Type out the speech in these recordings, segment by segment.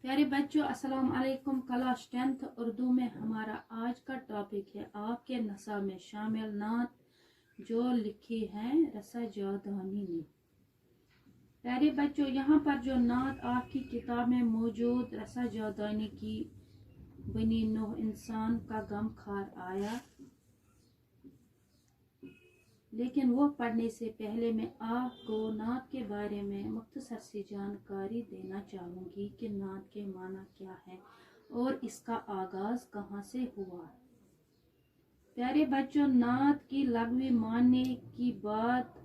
प्यारे बच्चों, अस्सलाम वालेकुम। क्लास 10th उर्दू में हमारा आज का टॉपिक है आपके नसाब में शामिल नात जो लिखी है रसा जादानी ने। प्यारे बच्चों, यहाँ पर जो नात आपकी किताब में मौजूद रसा जादानी की बनी नौ इंसान का गम खार आया, लेकिन वो पढ़ने से पहले मैं आपको नात के बारे में मुख्तसर सी जानकारी देना चाहूँगी कि नात के माना क्या है और इसका आगाज़ कहाँ से हुआ। प्यारे बच्चों, नात की लग़वी माने की बात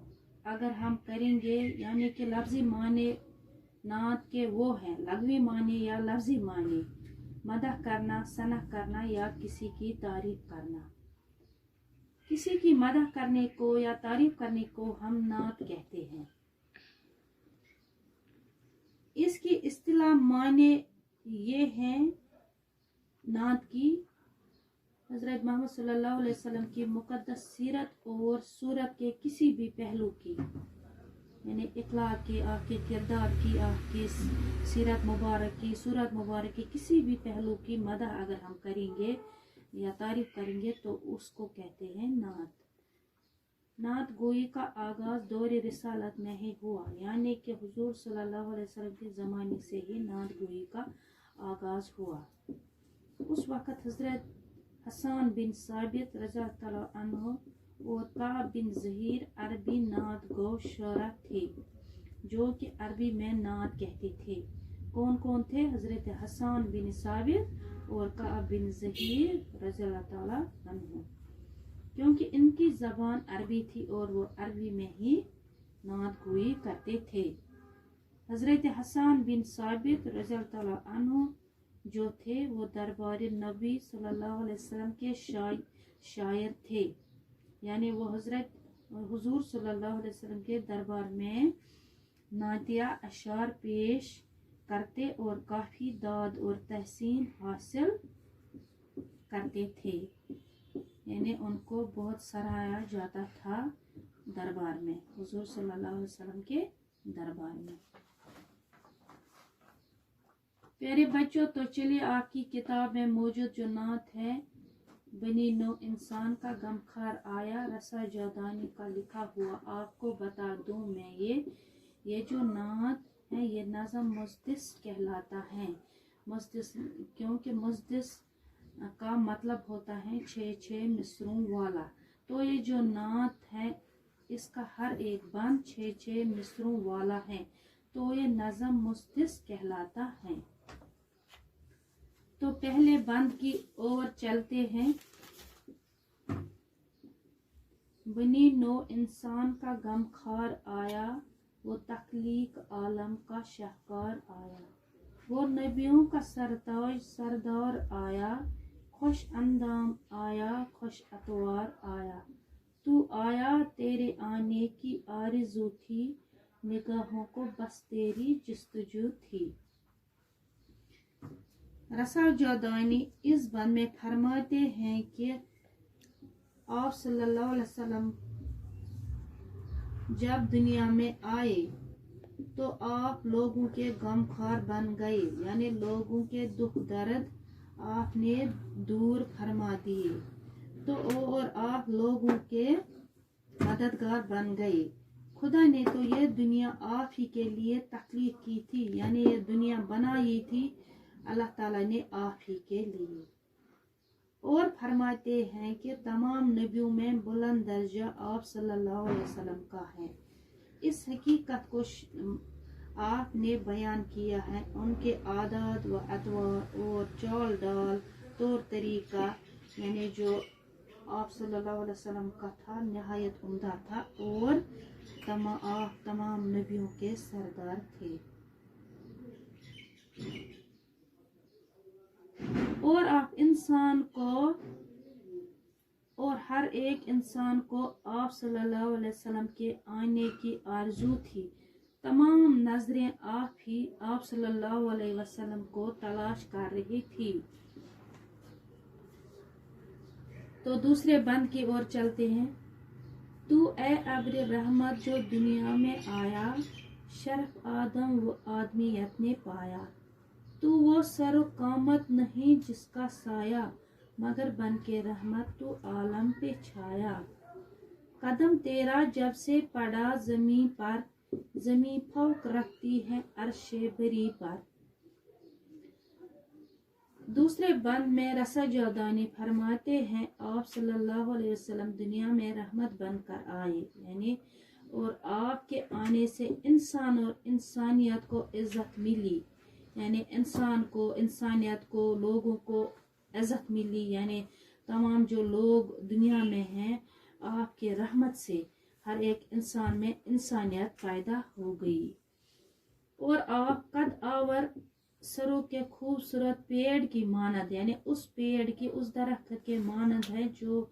अगर हम करेंगे, यानी कि लफ्ज़ी माने नात के वो हैं लग़वी माने या लफ्ज़ी माने मदह करना, सनह करना या किसी की तारीफ करना। किसी की मदह करने को या तारीफ करने को हम नात कहते हैं। इसकी इस्तिलाह माने ये हैं नात की हज़रत मोहम्मद सल्लल्लाहु अलैहि वसल्लम की मुक़द्दस सीरत और सूरत के किसी भी पहलू की, यानी इखलाक की, आपके किरदार की, आपकी सीरत मुबारक की, सूरत मुबारक की किसी भी पहलू की मदह अगर हम करेंगे या तारीफ करेंगे तो उसको कहते हैं नात। नात गोई का आगाज दौरे रिसालत में ही हुआ, यानी कि हुजूर सल्लल्लाहु अलैहि वसल्लम के ज़माने से ही नात गोई का आगाज हुआ। उस वक़्त हज़रत हसन बिन साबित रज़ा तआला अन्हु और काब बिन ज़हीर अरबी नात गो शरा थे, जो कि अरबी में नात कहते थे। कौन कौन थे? हज़रत हसन बिन साबित और काब बिन ज़हीर रज़ियल्लाहु ताला अन्हु, क्योंकि इनकी ज़बान अरबी थी और वो अरबी में ही नात गोई करते थे। हज़रत हसन बिन साबित रज़ियल्लाहु ताला अन्हु जो थे वो दरबार नबी सल्लल्लाहु अलैहि वसल्लम के शायर थे, यानी वो हज़रत हुजूर सल्लल्लाहु अलैहि वसल्लम के दरबार में नातिया अशार पेश करते और काफ़ी दाद और तहसीन हासिल करते थे, यानी उनको बहुत सराहा जाता था दरबार में, हुजूर सल्लल्लाहु अलैहि वसल्लम के दरबार में। प्यारे बच्चों, तो चलिए आपकी किताब में मौजूद जो नात है बनी नौ इंसान का गमखार आया रसा जादानी का लिखा हुआ आपको बता दूं मैं, ये जो नात है ये नज़म मुज़दिस कहलाता है। मुज़दिस क्योंकि मुज़दिस का मतलब होता है 6 मिसरों वाला, तो ये जो नात है इसका हर एक बंद 6 मिसरों वाला है, तो ये नज़म मुज़दिस कहलाता है। तो पहले बंद की ओर चलते हैं। बनी नौ इंसान का गमखार आया, वो तख्लीक आलम का शाहकार आया, वो नबियों का सरताज सरदार आया, खुश अंदाम आया, खुश अतवार आया। तू आया तेरे आने की आरज़ू थी, निगाहों को बस तेरी जस्तजू थी। रसा जादानी इस बंद में फरमाते हैं कि आप सल्लल्लाहु अलैहि वसल्लम जब दुनिया में आए तो आप लोगों के गमखार बन गए, यानी लोगों के दुख दर्द आपने दूर फरमा दिए, तो और आप लोगों के मददगार बन गए। खुदा ने तो ये दुनिया आप ही के लिए तख्लीक की थी, यानी ये दुनिया बनाई थी अल्लाह ताला ने आप ही के लिए। और फरमाते हैं कि तमाम नबियों में बुलंद दर्जा आप सल्लल्लाहु अलैहि वसल्लम का है। इस हकीकत को आपने बयान किया है, उनके आदात व अतवार और चाल डाल तौर तरीका, यानी जो आप सल्लल्लाहु अलैहि वसल्लम का था नहायत उम्दा था और तमाम नबियों के सरदार थे। और आप इंसान को और हर एक इंसान को आप सल्लल्लाहु अलैहि वसल्लम के आने की आरज़ू थी। तमाम नजरें आप सल्लल्लाहु अलैहि वसल्लम को तलाश कर रही थी। तो दूसरे बंद की ओर चलते हैं। तू ए अब्र रहमत जो दुनिया में आया, शर्फ आदम व आदमियत ने पाया। तू वो वो सर कामत नहीं जिसका साया, मगर बन के रहमत तो आलम पे छाया। कदम तेरा जब से पड़ा जमीन पर, जमीन फौक रखती है अर्शे बरी पर। दूसरे बंद में रसा जौदानी फरमाते हैं आप सल्लल्लाहु अलैहि वसल्लम दुनिया में रहमत बनकर आए, यानी और आपके आने से इंसान और इंसानियत को इज्जत मिली, यानी इंसान को, इंसानियत को, लोगों को इज्जत मिली, यानी तमाम जो लोग दुनिया में हैं आपके रहमत से हर एक इंसान में इंसानियत पैदा हो गई। और आप कद आवर सरों के खूबसूरत पेड़ की मानद, यानी उस पेड़ की, उस दरख्त के मानद है जो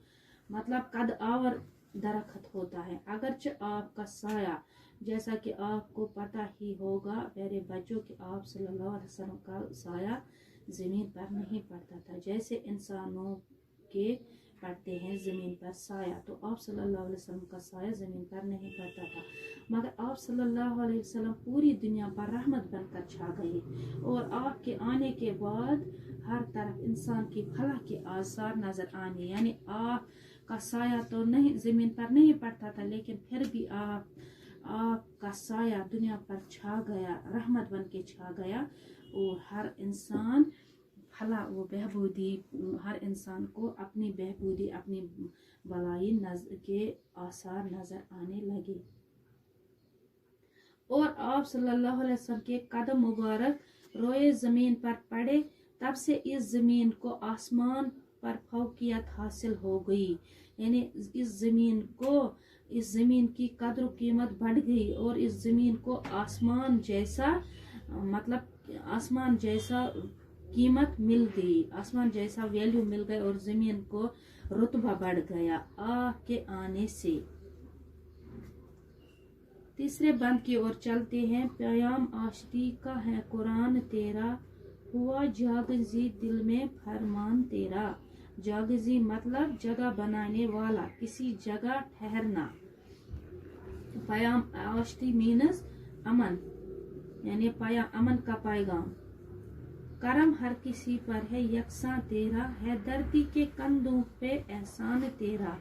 मतलब कद आवर दरख्त होता है। अगरचे आपका साया, जैसा कि आपको पता ही होगा मेरे बच्चों कि आप सल्लल्लाहु अलैहि वसल्लम का साया ज़मीन पर नहीं पड़ता था, जैसे इंसानों के पड़ते हैं ज़मीन पर साया, तो आप सल्लल्लाहु अलैहि वसल्लम का साया ज़मीन पर नहीं पड़ता था। मगर आप सल्लल्लाहु अलैहि वसल्लम पूरी दुनिया पर रहमत बनकर छा गए, और आपके आने के बाद हर तरफ इंसान की फलाह के आसार नजर आने, यानी आप का साया तो नहीं ज़मीन पर नहीं पड़ता था, लेकिन फिर भी आपका साया दुनिया पर छा गया, रहमत बन के छा गया, और हर इंसान फला वो बहबूदी, हर इंसान को अपनी बहबूदी, अपनी भलाई के आसार नजर आने लगे। और आप सल्लल्लाहु अलैहि वसल्लम के कदम मुबारक रोए ज़मीन पर पड़े, तब से इस ज़मीन को आसमान पर फौकियत हासिल हो गई, यानी इस ज़मीन की कदर कीमत बढ़ गई, और इस ज़मीन को आसमान जैसा मतलब आसमान जैसा कीमत मिल गई, आसमान जैसा वैल्यू मिल गया, और ज़मीन को रुतबा बढ़ गया आपके आने से। तीसरे बंद की ओर चलते हैं। प्याम आशिकी का है कुरान तेरा, हुआ जागजी दिल में फरमान तेरा। जागजी मतलब जगह बनाने वाला, किसी जगह ठहरना। प्याम आशिकी मीन्स अमन, यानी अमन का पैगाम। करम हर किसी पर है यकसा तेरा, है दर्दी के कंधों पे एहसान तेरा।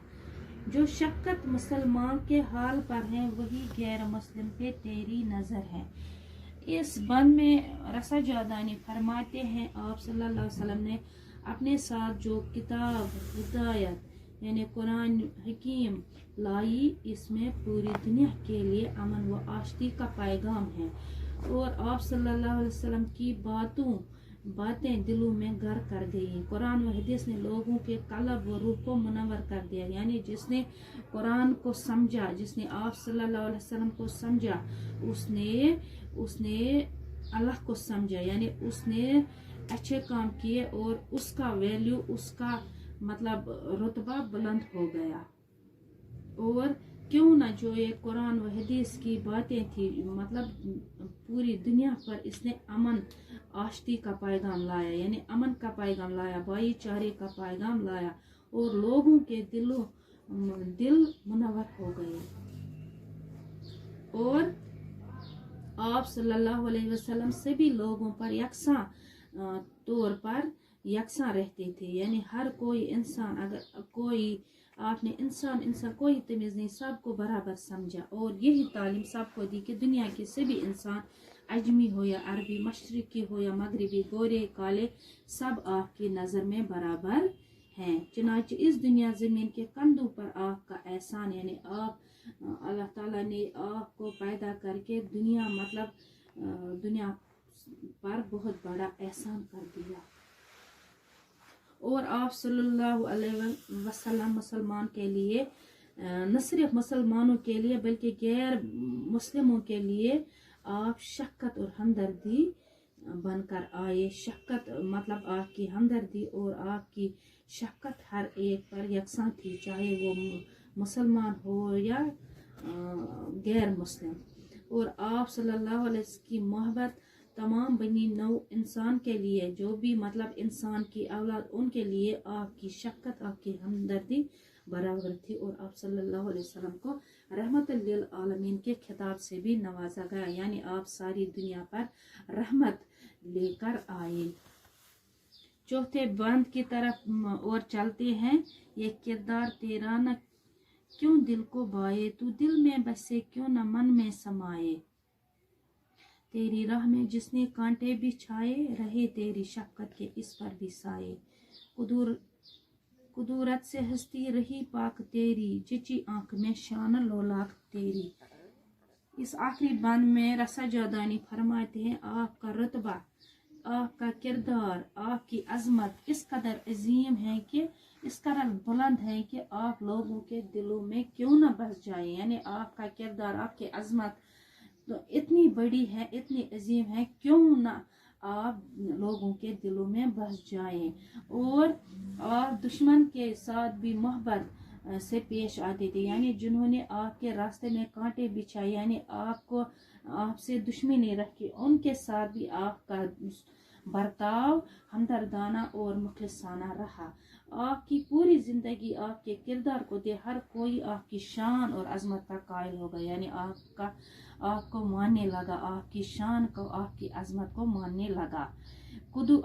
जो शक्कत मुसलमान के हाल पर है, वही गैर मुस्लिम पे तेरी नजर है। इस बंद में रसा जादानी फरमाते हैं आप सल्लल्लाहु अलैहि वसल्लम ने अपने साथ जो किताब हिदायत यानी कुरान हकीम लाई, इसमें पूरी दुनिया के लिए अमन व आशिकी का पैगाम है, और आप सल्लल्लाहु अलैहि वसल्लम की बातें दिलों में घर कर गई। कुरान व हदीस ने लोगों के कल्ब व रूह को मुनव्वर कर दिया, यानी जिसने कुरान को समझा, जिसने आप सल्लल्लाहु अलैहि वसल्लम को समझा, उसने अल्लाह को समझा, यानी उसने अच्छे काम किए, और उसका वैल्यू, उसका मतलब रुतबा बुलंद हो गया। और क्यों ना जो ये कुरान व हदीस की बातें थी, मतलब पूरी दुनिया पर इसने अमन आशिकी का पैगाम लाया, यानी अमन का पैगाम लाया, भाईचारे का पैगाम लाया, और लोगों के दिल मुनव्वर हो गए। और आप सल्लल्लाहु अलैहि वसल्लम सभी लोगों पर यकसा तौर पर यकसा रहते थे, यानी हर कोई इंसान, अगर कोई आपने इंसान कोई तमीज़ नहीं, सबको बराबर समझा, और यही तालीम सबको दी कि दुनिया के सभी इंसान, अजमी हो या अरबी, मशरिकी हो या मगरबी, गोरे काले, सब आपकी नज़र में बराबर हैं। चुनांचे इस दुनिया ज़मीन के कंधों पर आपका एहसान, यानी आप अल्लाह ताला ने आपको पैदा करके दुनिया दुनिया पर बहुत बड़ा एहसान कर दिया। और आप सल्लल्लाहु अलैहि वसल्लम मुसलमान के लिए, न सिर्फ मुसलमानों के लिए बल्कि गैर मुस्लिमों के लिए आप शफ़क़त और हमदर्दी बनकर आए। शफ़क़त मतलब आपकी हमदर्दी और आपकी शफ़क़त हर एक पर यकसा थी, चाहे वो मुसलमान हो या गैर मुस्लिम। और आप सल्लल्लाहु अलैहि वसल्लम की मोहब्बत तमाम बनी नौ इंसान के लिए, जो भी मतलब इंसान की औलाद, उनके लिए आपकी शफ़क़त, आपकी हमदर्दी बराबर थी। और आप सल्लल्लाहु अलैहि वसल्लम को रहमतुल लिल आलमीन के खिताब से भी नवाजा गया, यानी आप सारी दुनिया पर रहमत लेकर आए। चौथे बंद की तरफ और चलते हैं। ये किरदार तेरा न क्यों दिल को भाए, तू दिल में बसे क्यों न मन में समाए। तेरी राह में जिसने कांटे बिछाए, रहे तेरी शफकत के इस पर भी साए। कुदूरत से हंसती रही पाक तेरी, जिची आंख में शान लोलाक तेरी। इस आखिरी बंद में रसा जादानी फरमाते हैं, आपका रुतबा, आपका किरदार, आपकी अजमत इस कदर अजीम है कि इस कदर बुलंद है कि आप लोगों के दिलों में क्यों न बस जाए। यानी आपका किरदार, आपकी अजमत तो इतनी बड़ी है, इतनी अजीम है, क्यों न आप लोगों के दिलों में बस जाएं। और आप दुश्मन के साथ भी मोहब्बत से पेश आते थे, यानी जिन्होंने आपके रास्ते में कांटे बिछाए, यानी आपको आपसे दुश्मनी रखी, उनके साथ भी आपका बर्ताव हमदर्दाना और मुखलिसाना रहा। आपकी पूरी जिंदगी आपके किरदार को दे हर कोई आपकी शान और अजमत का कायल होगा, यानी आपको मानने लगा, आपकी शान को, आपकी अजमत को मानने लगा।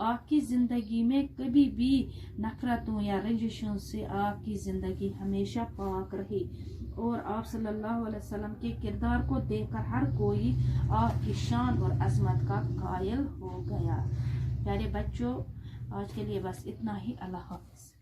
आपकी जिंदगी में कभी भी नफरतों या रंजिशों से आपकी जिंदगी हमेशा पाक रही और आप सल्लल्लाहु अलैहि वसल्लम के किरदार को देखकर हर कोई आपकी शान और अजमत का कायल हो गया। प्यारे बच्चों, आज के लिए बस इतना ही। अल्लाह हाफ़िज़।